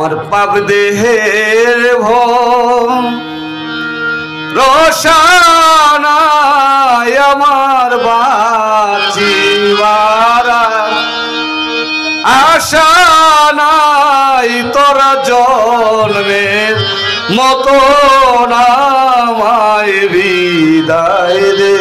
আমার পাপ দেহের রসানায় আমার বাঁচিবার আশা নাই তোরা জন্মের মতো আমায় বিদায় দে।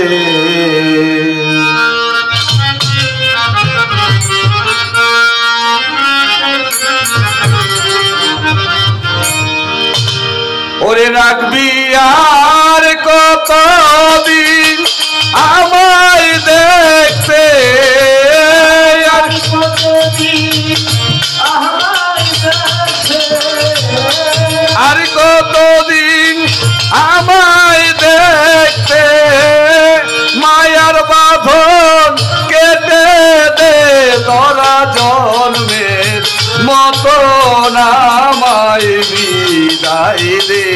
ওরে রাখবি আর কতদিন আমায় দেখতে, আর কতদিন আমায় দেখতে, মায়ার বাঁধন কেটে দে তোরা জন্মের মতো আমায় বিদায় দে।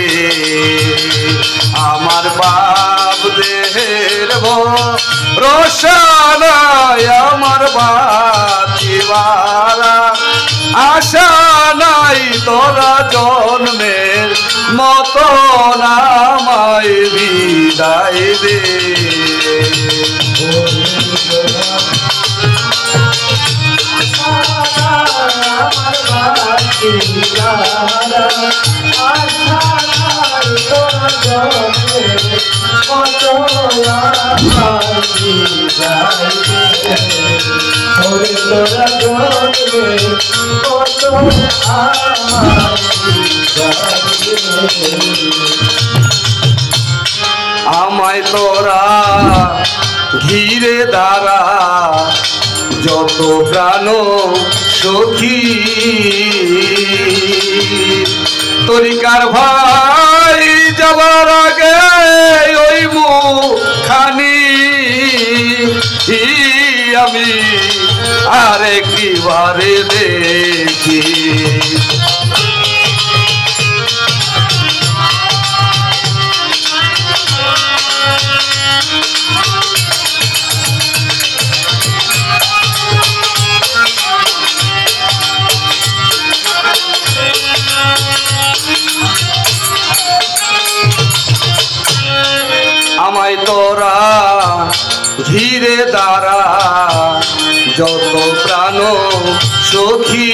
আমার বাপ দেহের রসানায় আমার বাঁচিবার আশা নাই তোরা জন্মের মতো আমায় বিদায় দে। আমায় তোরা ঘিরে দাঁড়া যত প্রাণ সখী, তরিকার ভাই যাবার আগে ওই মুখানি আমি আরেকবারে দেখি। আমায় তোরা ঘিরে দাঁড়া যত প্রাণ সখী,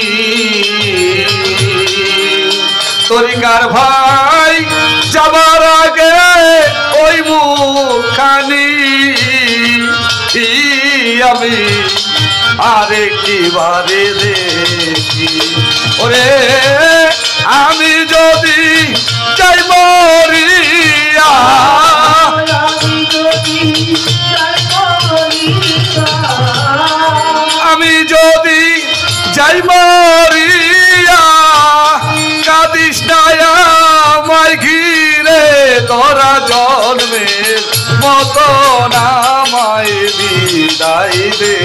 তরিকার ভাই যাবার আগে ওই মুখানি আমি আরেকবারে দেখি। ওরে আমি যদি চাই মরিয়া, আমি যদি যাই মরিয়া, কাঁদিস না আমায় ঘিরে তোরা জন্মের মতো আমায় বিদায় দে।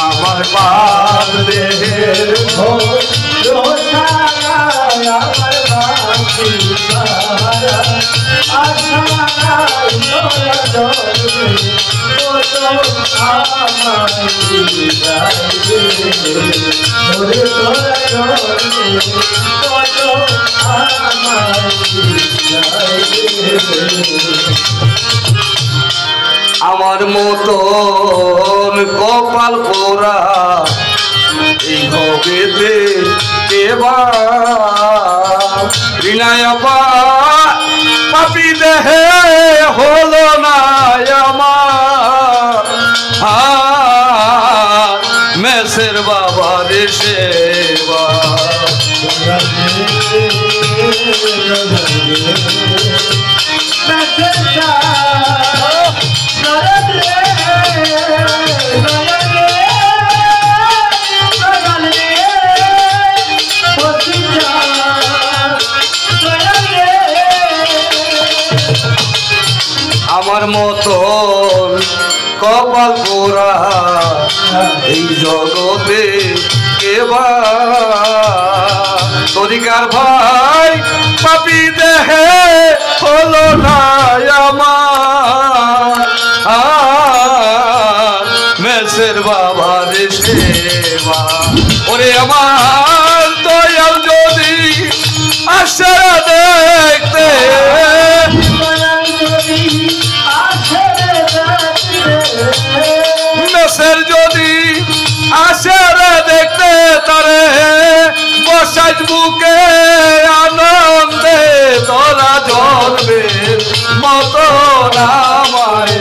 আমার পাপ দেহের আমার মতন কপাল পোড়া এই ভবেতে কেবা ঋণায়পা পাপি দেহে হলো না আমার মেসের বাবার সেবা। আমার মতন কপাল পোড়া এই জগতে কেবা, তরিকার ভাই পাপি দেহে হলো না আমার মেসের বাবার সেবা। ওরে আমার দয়া সাজ বুকে আনন্দে তোরা জন্মে মতো নামায়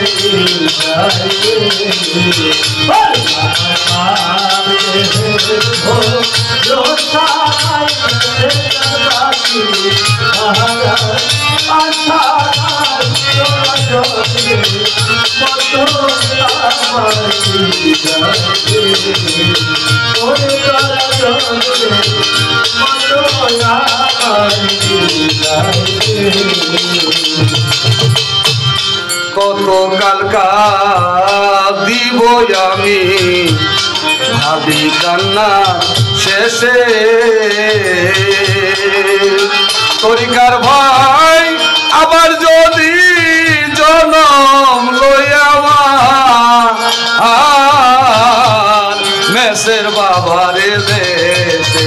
কত কালকা দিব আমি ভাবি কান্না শেষে তরিকার ভাই আবার যদি জনম লইয়া মেসের বাবারে দেশে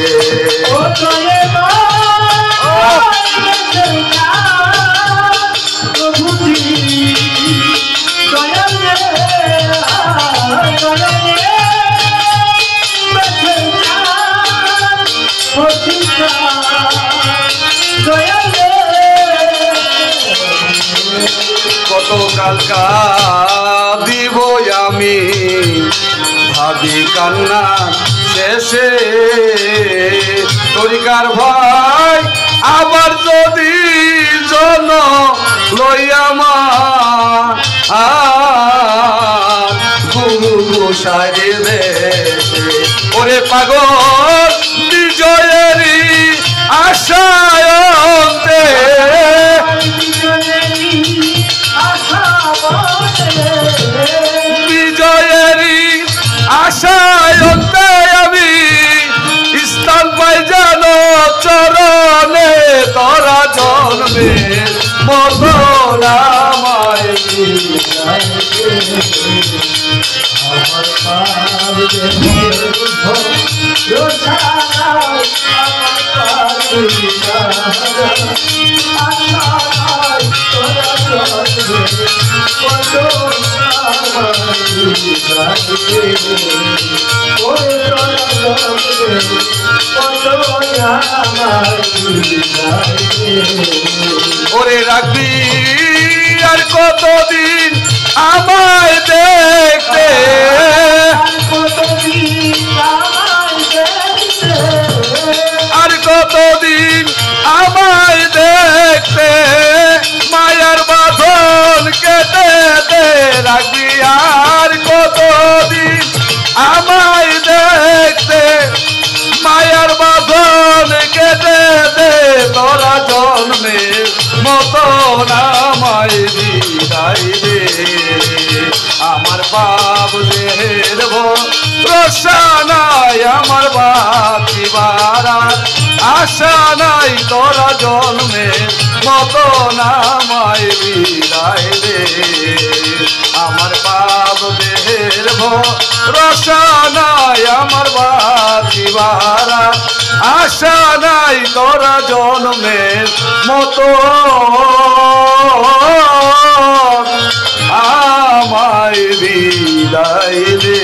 কত কালকা দিব আমি ভাবি কান্না শেষে তরিকার ভাই আবার যদি জন লইয়া গুরু গোসাই দেশে ওরে পাগল বিজয়েরই আশায়ন্তে বিজয়েরই আশায়ন্তে আমি স্থান পাই যেন চরণে তোরা জন্মে মতো নামায় ওরে রাখবি আর কতদিন আমায় দেখতে আর কতদিন আমায় দেখতে মায়ার বাঁধন কেটে দে রাখবি আর কতদিন আমায় দেখতে মায়ার বাঁধন কেটে দে তোরা জন্মে মতো নামায় বিদায় দে আমার বাপ দেহের ভরসা নাই আমার বাকি বাড়ার আশা নাই তোরা জন্মে মতো নামায় বিদায় দে আমার বাপ দেহের ভরসা নাই আমার বাকি বাড়ার আশা নাই তোরা জন্মের মতো আমায় বিদায় দে।